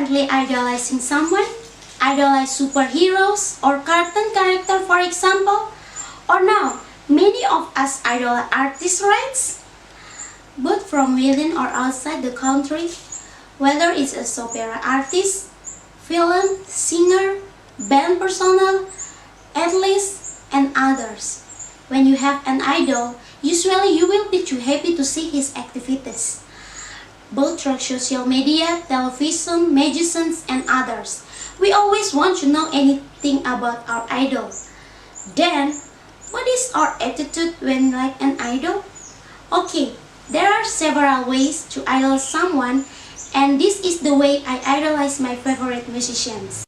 currently idolizing someone? Idolize superheroes or cartoon character, for example? Or now, many of us idolize artists, right? Both from within or outside the country, whether it's a opera artist, film, singer, band personnel, athletes, and others. When you have an idol, usually you will be too happy to see his activities, both through social media, television, magazines, and others. We always want to know anything about our idol. Then, what is our attitude when like an idol? Okay, there are several ways to idolize someone, and this is the way I idolize my favorite musicians.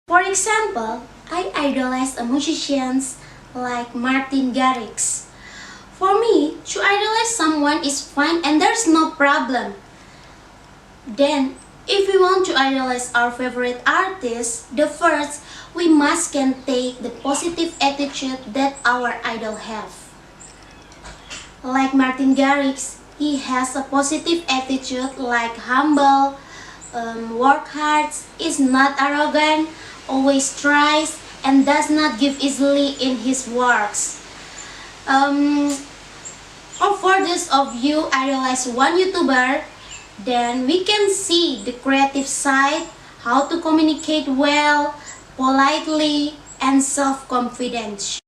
For example, I idolize musicians like Martin Garrix. For me, to idolize someone is fine and there's no problem. Then, if we want to idolize our favorite artist, the first, we must can take the positive attitude that our idol have. Like Martin Garrix, he has a positive attitude like humble, work hard, is not arrogant, always tries, and does not give easily in his works. Or for those of you idolize one YouTuber, then we can see the creative side, how to communicate well, politely, and self-confident.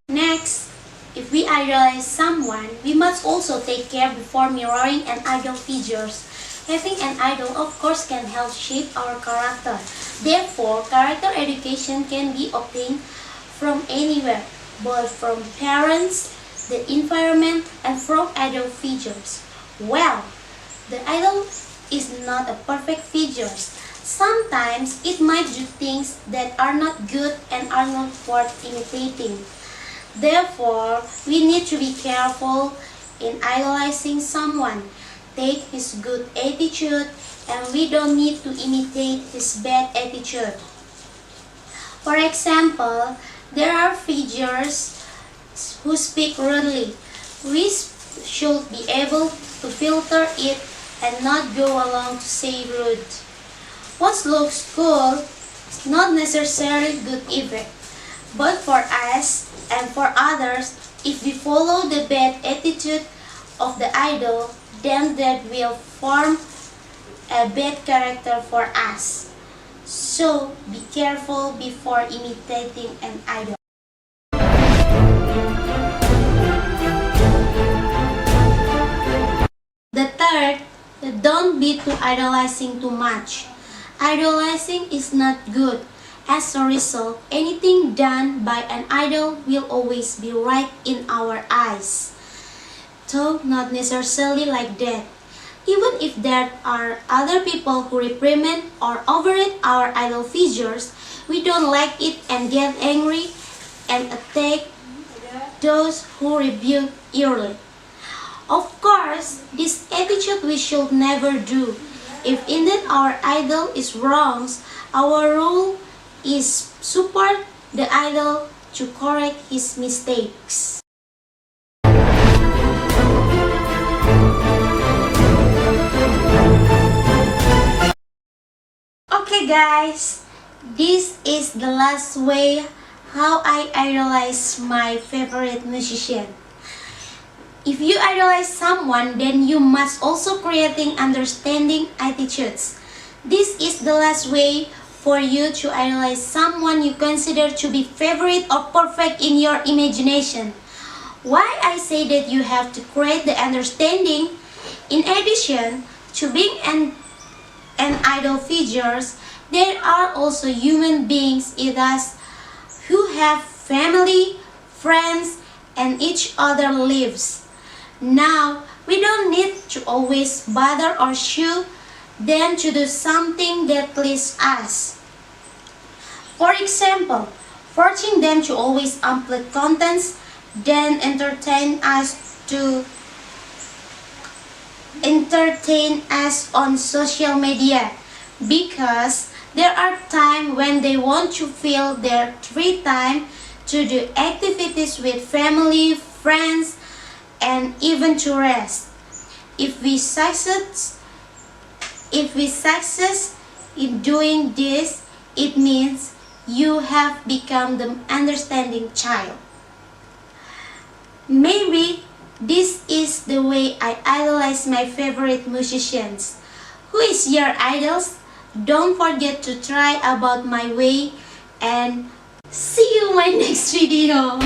Next, if we idolize someone, we must also take care before mirroring an idol figures. Having an idol, of course, can help shape our character. Therefore, character education can be obtained from anywhere, both from parents, the environment, and from idol figures. Well, the idol is not a perfect figure. Sometimes it might do things that are not good and are not worth imitating. Therefore, we need to be careful in idolizing someone. Take his good attitude, and we don't need to imitate his bad attitude. For example, there are figures who speak rudely. We should be able to filter it and not go along to say rude. What looks cool is not necessarily good either. But for us and for others, if we follow the bad attitude of the idol, then that will form a bad character for us. So be careful before imitating an idol. The third, don't be too idolizing too much. Idolizing is not good. As a result, anything done by an idol will always be right in our eyes. Though not necessarily like that. Even if there are other people who reprimand or overrate our idol figures, we don't like it and get angry and attack those who rebuke early. Of course, this attitude we should never do. If indeed our idol is wrong, our role is support the idol to correct his mistakes. Okay guys, this is the last way how I idolize my favorite musician. If you idolize someone, then you must also creating understanding attitudes. This is the last way for you to idolize someone you consider to be favorite or perfect in your imagination. Why I say that you have to create the understanding, in addition to being an idol figures, there are also human beings in us who have family, friends, and each other lives. Now, we don't need to always bother or show them to do something that pleases us. For example, forcing them to always upload contents then entertain us on social media, because there are times when they want to fill their free time to do activities with family, friends, and even to rest. If we success in doing this, it means you have become the understanding child. Maybe this is the way I idolize my favorite musicians. Who is your idols? Don't forget to try about my way, and see you in my next video.